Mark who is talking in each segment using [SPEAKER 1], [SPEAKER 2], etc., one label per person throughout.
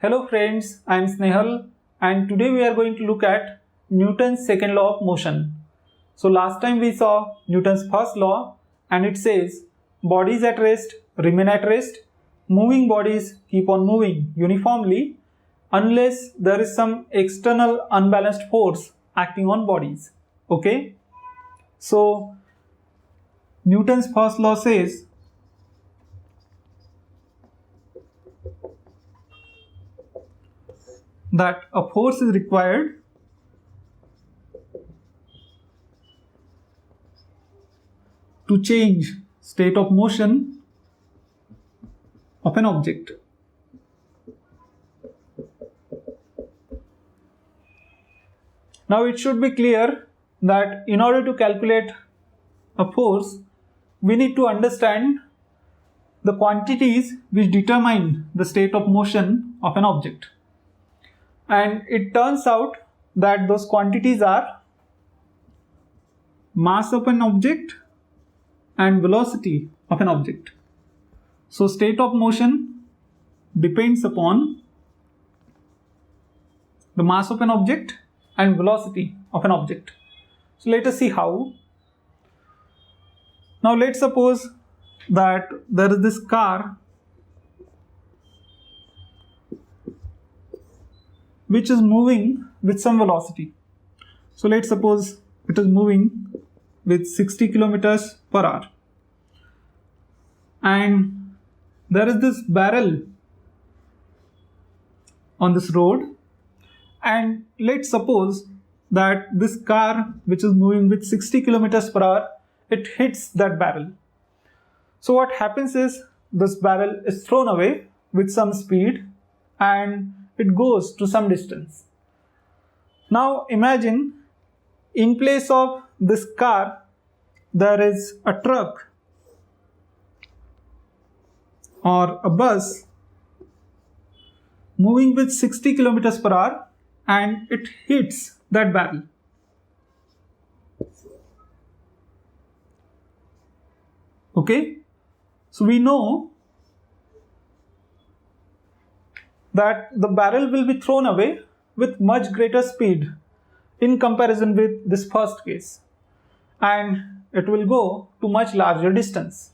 [SPEAKER 1] Hello friends, I am Snehal and today we are going to look at Newton's second law of motion. So last time we saw Newton's first law and it says bodies at rest remain at rest, moving bodies keep on moving uniformly unless there is some external unbalanced force acting on bodies. Okay, so Newton's first law says that a force is required to change state of motion of an object. Now it should be clear that in order to calculate a force, we need to understand the quantities which determine the state of motion of an object. And it turns out that those quantities are mass of an object and velocity of an object. So state of motion depends upon the mass of an object and velocity of an object. So let us see how. Now let's suppose that there is this car which is moving with some velocity. So let's suppose it is moving with 60 kilometers per hour. And there is this barrel on this road. And let's suppose that this car which is moving with 60 kilometers per hour, it hits that barrel. So what happens is this barrel is thrown away with some speed and it goes to some distance. Now imagine in place of this car there is a truck or a bus moving with 60 kilometers per hour and it hits that barrel. Okay, so we know that the barrel will be thrown away with much greater speed in comparison with this first case, and it will go to much larger distance,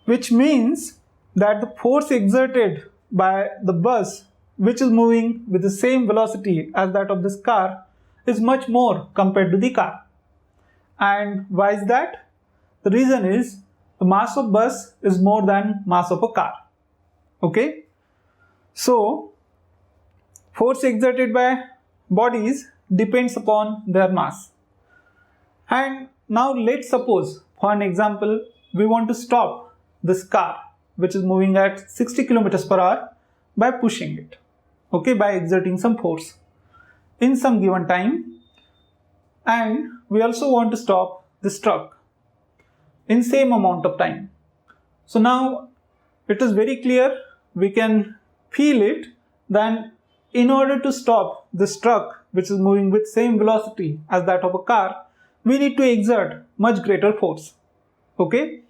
[SPEAKER 1] which means that the force exerted by the bus which is moving with the same velocity as that of this car is much more compared to the car. And why is that? The reason is the mass of bus is more than mass of a car. Okay, so force exerted by bodies depends upon their mass. And now let's suppose, for an example, we want to stop this car which is moving at 60 kilometers per hour by pushing it, okay, by exerting some force in some given time. And we also want to stop this truck in same amount of time. So now it is very clear, we can feel it, then in order to stop this truck which is moving with same velocity as that of a car, we need to exert much greater force. Okay,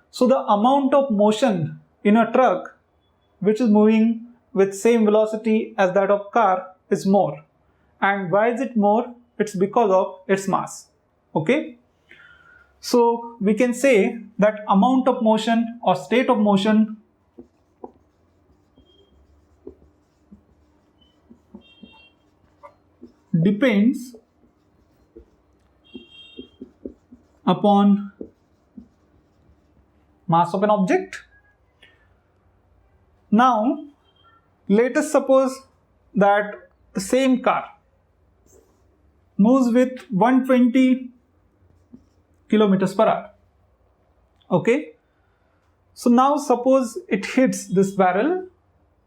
[SPEAKER 1] so the amount of motion in a truck which is moving with same velocity as that of car is more. And why is it more? It's because of its mass. Okay, so we can say that amount of motion or state of motion depends upon mass of an object. Now let us suppose that the same car moves with 120 kilometers per hour. Okay, so now suppose it hits this barrel,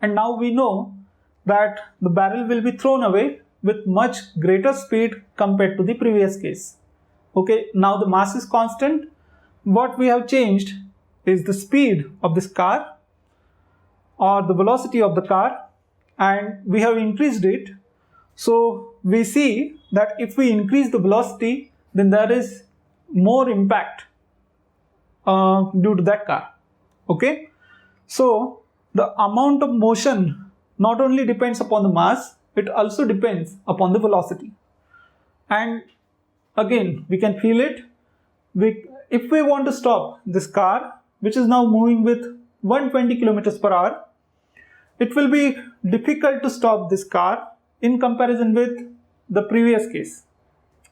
[SPEAKER 1] and now we know that the barrel will be thrown away with much greater speed compared to the previous case. Okay, now the mass is constant. What we have changed is the speed of this car or the velocity of the car, and we have increased it. So we see that if we increase the velocity, then there is more impact due to that car. Okay, so the amount of motion not only depends upon the mass, it also depends upon the velocity. And again, we can feel it. If we want to stop this car, which is now moving with 120 kilometers per hour, it will be difficult to stop this car in comparison with the previous case.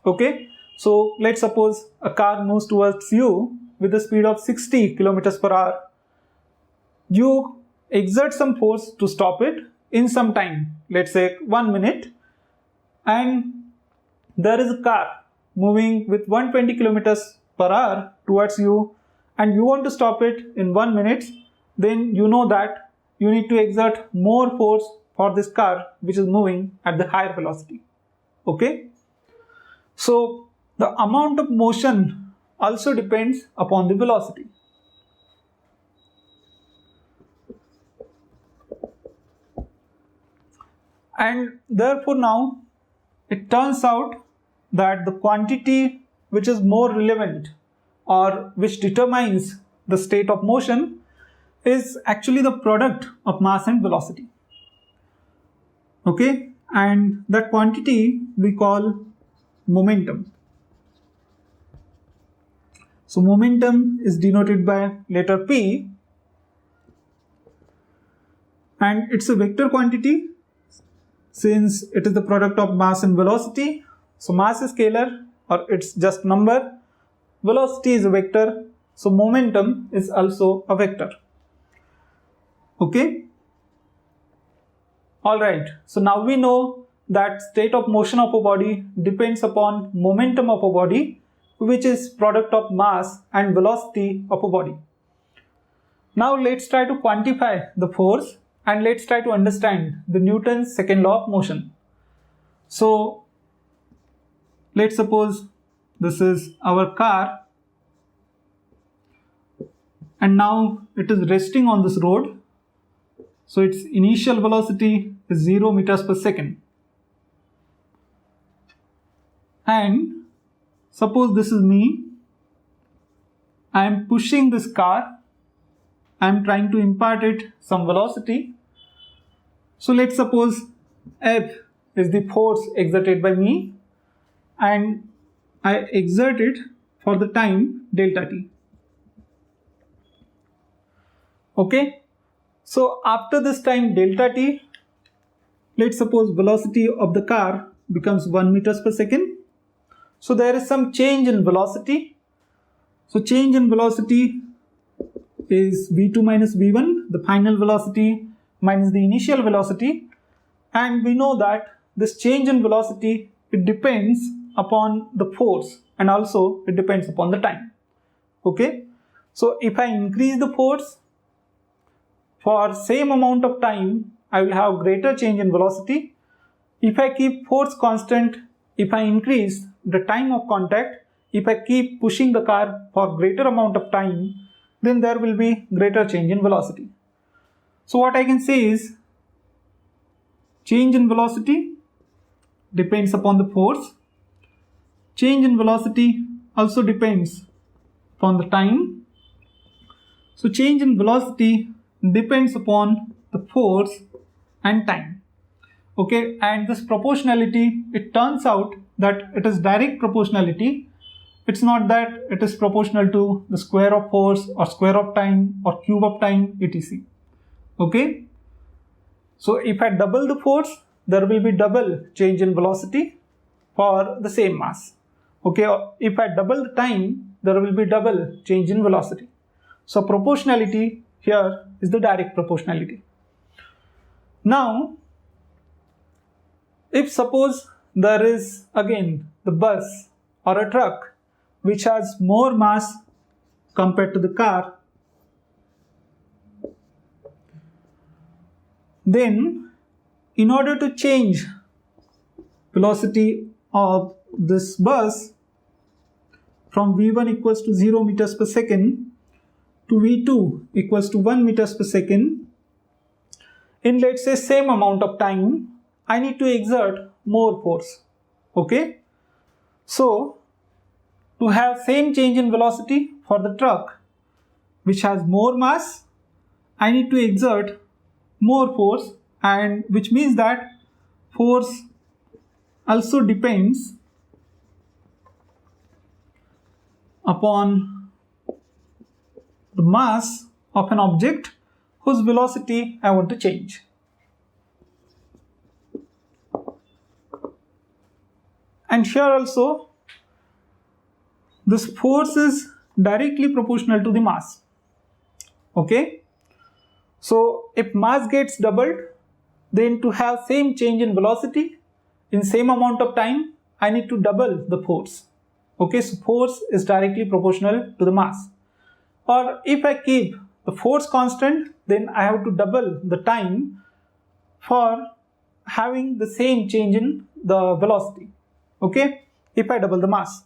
[SPEAKER 1] Okay, so let's suppose a car moves towards you with a speed of 60 kilometers per hour. You exert some force to stop it in some time, let's say 1 minute, and there is a car moving with 120 kilometers per hour towards you, and you want to stop it in 1 minute, then you know that you need to exert more force for this car which is moving at the higher velocity. Okay, so the amount of motion also depends upon the velocity. And therefore now it turns out that the quantity which is more relevant or which determines the state of motion is actually the product of mass and velocity. Okay, and that quantity we call momentum. So momentum is denoted by letter P, and it's a vector quantity since it is the product of mass and velocity. So mass is scalar, or it's just number. Velocity is a vector, so momentum is also a vector. Okay. Alright, so now we know that state of motion of a body depends upon momentum of a body, which is product of mass and velocity of a body. Now let's try to quantify the force and let's try to understand the Newton's second law of motion. So let's suppose this is our car and now it is resting on this road. So its initial velocity is 0 meters per second. And suppose this is me. I am pushing this car. I am trying to impart it some velocity. So let's suppose F is the force exerted by me and I exert it for the time delta t. Okay. So after this time delta t, let's suppose velocity of the car becomes 1 meters per second. So there is some change in velocity. So change in velocity is v2 minus v1, the final velocity minus the initial velocity. And we know that this change in velocity, it depends upon the force and also it depends upon the time. Okay. So if I increase the force, for same amount of time, I will have greater change in velocity. If I keep force constant, if I increase the time of contact, if I keep pushing the car for greater amount of time, then there will be greater change in velocity. So what I can say is, change in velocity depends upon the force. Change in velocity also depends upon the time. So change in velocity depends upon the force and time. Okay, and this proportionality, it turns out that it is direct proportionality. It's not that it is proportional to the square of force or square of time or cube of time, etc. Okay, so if I double the force, there will be double change in velocity for the same mass. Okay, if I double the time, there will be double change in velocity. So proportionality here is the direct proportionality. Now, if suppose there is again the bus or a truck which has more mass compared to the car, then in order to change velocity of this bus from v1 equals to 0 meters per second to v2 equals to 1 meters per second, in let's say same amount of time, I need to exert more force. Okay, so to have same change in velocity for the truck which has more mass, I need to exert more force and which means that force also depends upon the mass of an object whose velocity I want to change. And here also, this force is directly proportional to the mass. Okay? So if mass gets doubled, then to have same change in velocity in same amount of time, I need to double the force. Okay, so force is directly proportional to the mass. Or if I keep the force constant, then I have to double the time for having the same change in the velocity. Okay, if I double the mass.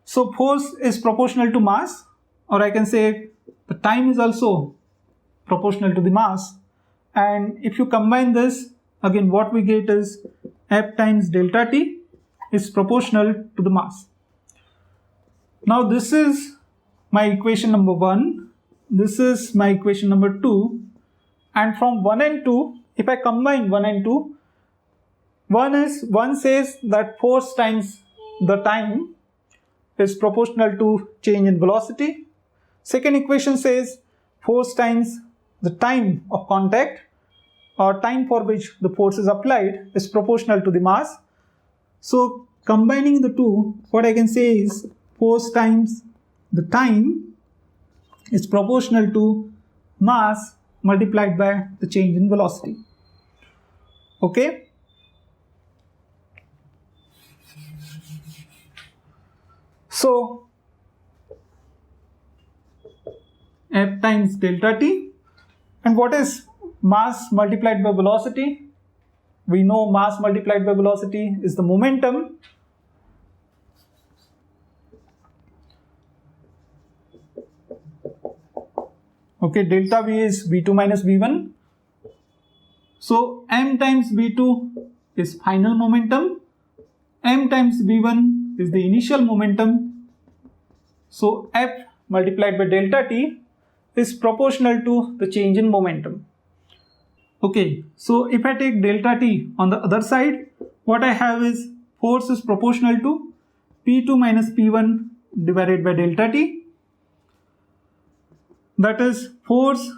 [SPEAKER 1] So force is proportional to mass, or I can say the time is also proportional to the mass. And if you combine this, again what we get is F times delta T is proportional to the mass. Now this is my equation number 1, this is my equation number 2, and from 1 and 2, if I combine 1 and 2, one says that force times the time is proportional to change in velocity. Second equation says force times the time of contact or time for which the force is applied is proportional to the mass. So combining the two, what I can say is force times the time is proportional to mass multiplied by the change in velocity. Okay? So F times delta T, and what is mass multiplied by velocity? We know mass multiplied by velocity is the momentum. Okay, delta V is V2 minus V1. So m times V2 is final momentum, m times V1 is the initial momentum. So F multiplied by delta T is proportional to the change in momentum. Okay, so if I take delta T on the other side, what I have is force is proportional to P2 minus P1 divided by delta T. That is, force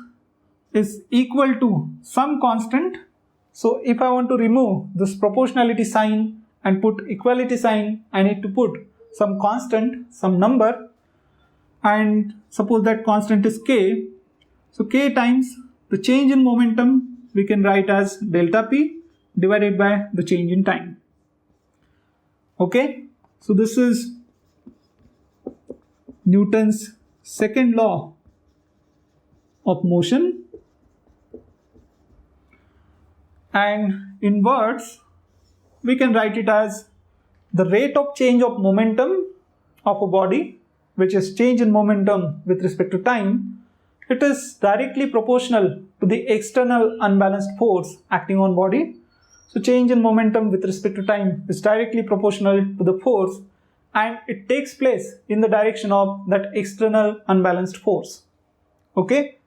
[SPEAKER 1] is equal to some constant. So if I want to remove this proportionality sign and put equality sign, I need to put some constant, some number, and suppose that constant is k. So k times the change in momentum we can write as delta P divided by the change in time. Okay, so this is Newton's second law of motion, and in words we can write it as the rate of change of momentum of a body, which is change in momentum with respect to time. It is directly proportional to the external unbalanced force acting on body. So change in momentum with respect to time is directly proportional to the force, and it takes place in the direction of that external unbalanced force. Okay,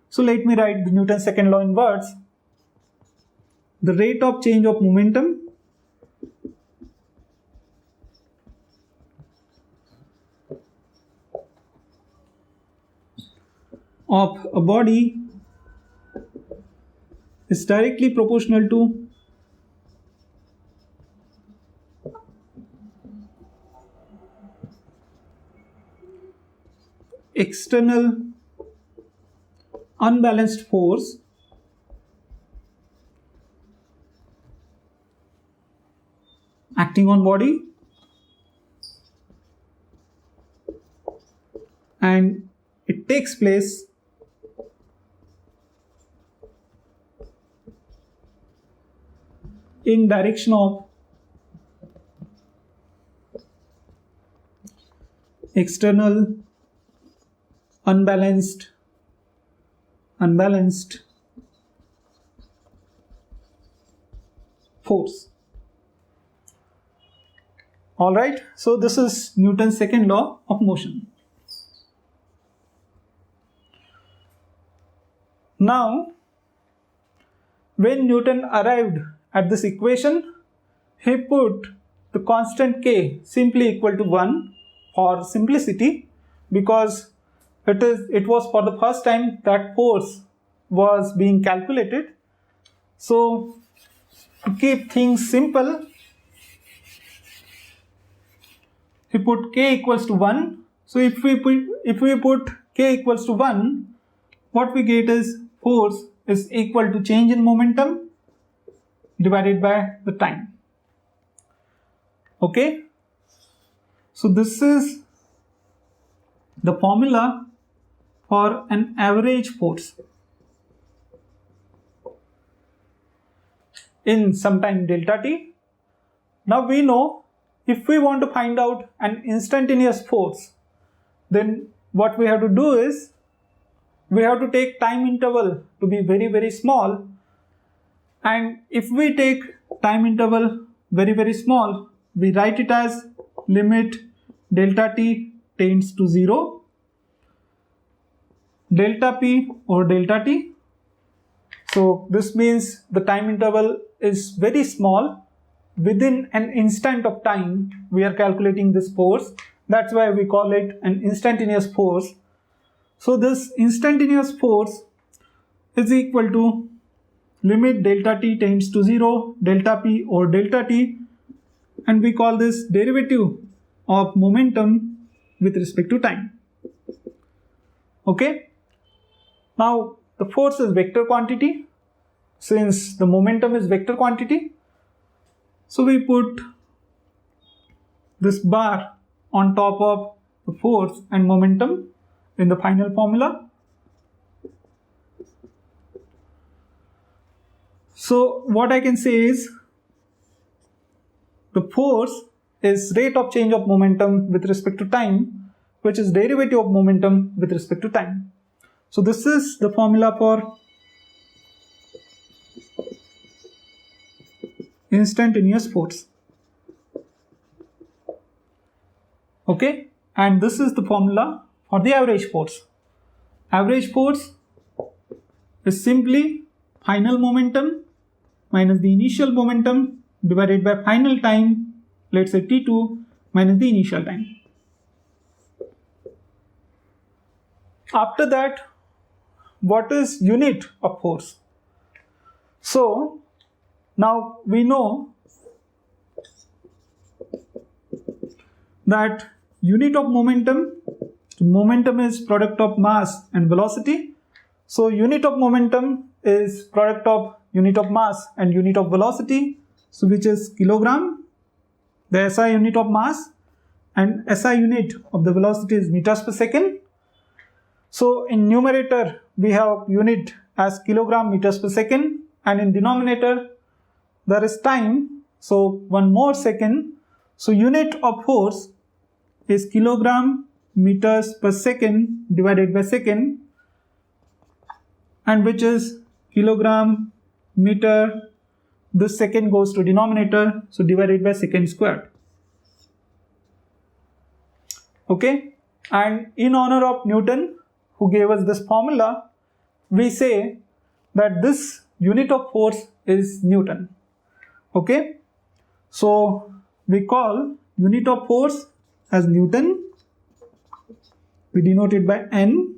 [SPEAKER 1] so let me write the Newton's second law in words. The rate of change of momentum of a body is directly proportional to external unbalanced force acting on body, and it takes place in direction of external unbalanced force. Alright, so this is Newton's second law of motion. when Newton arrived at this equation, he put the constant k simply equal to 1 for simplicity, because it was for the first time that force was being calculated. So to keep things simple, he put k equals to 1. So if we put k equals to 1, what we get is force is equal to change in momentum divided by the time. Okay, so this is the formula for an average force in some time delta t. Now we know if we want to find out an instantaneous force, then what we have to do is we have to take time interval to be very, very small. And if we take time interval very, very small, we write it as limit delta t tends to 0, delta p or delta t. So this means the time interval is very small. Within an instant of time, we are calculating this force. That's why we call it an instantaneous force. So this instantaneous force is equal to limit delta t tends to 0, delta p or delta t, and we call this derivative of momentum with respect to time. Okay, now the force is vector quantity. Since the momentum is vector quantity, so we put this bar on top of the force and momentum in the final formula. So what I can say is the force is rate of change of momentum with respect to time, which is derivative of momentum with respect to time. So this is the formula for instantaneous force. Okay, and this is the formula for the average force. Average force is simply final momentum minus the initial momentum divided by final time, let's say t2, minus the initial time. After that, what is unit of force? So now we know that unit of momentum is product of mass and velocity. So unit of momentum is product of unit of mass and unit of velocity, so which is kilogram, the SI unit of mass, and SI unit of the velocity is meters per second. So in numerator we have unit as kilogram meters per second, and in denominator there is time, so one more second. So unit of force is kilogram meters per second divided by second, and which is kilogram meter, this second goes to denominator, so divided by second squared. Okay, and in honor of Newton, who gave us this formula, we say that this unit of force is Newton. Okay, so we call unit of force as Newton. We denote it by N,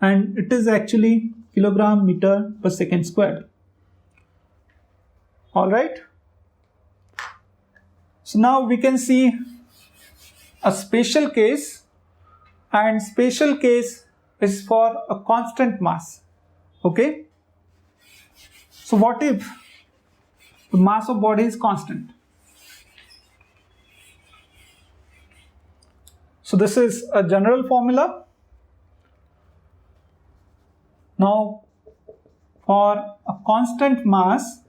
[SPEAKER 1] and it is actually kilogram meter per second squared. Alright, so now we can see a special case, and special case is for a constant mass. Okay, so what if the mass of body is constant? So this is a general formula. Now for a constant mass,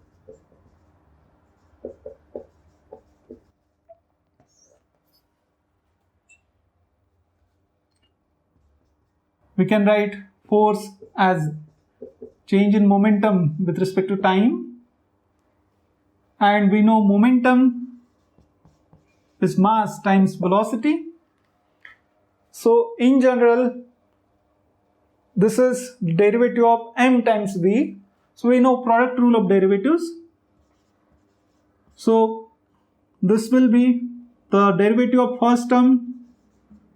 [SPEAKER 1] we can write force as change in momentum with respect to time, and we know momentum is mass times velocity. So in general, this is the derivative of m times v. So we know product rule of derivatives. So this will be the derivative of first term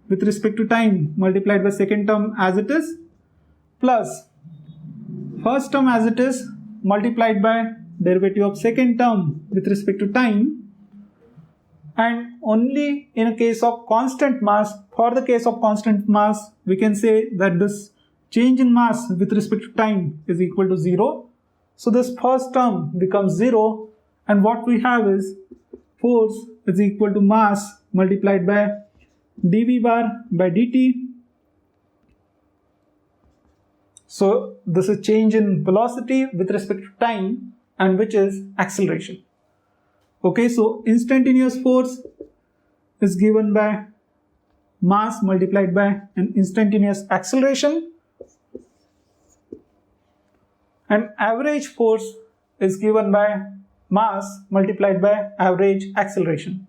[SPEAKER 1] with respect to time multiplied by second term as it is, plus first term as it is multiplied by derivative of second term with respect to time. And only in a case of constant mass, for the case of constant mass, we can say that this change in mass with respect to time is equal to 0. So this first term becomes 0, and what we have is force is equal to mass multiplied by dv bar by dt. So this is change in velocity with respect to time, and which is acceleration. Okay, so instantaneous force is given by mass multiplied by an instantaneous acceleration, and average force is given by mass multiplied by average acceleration.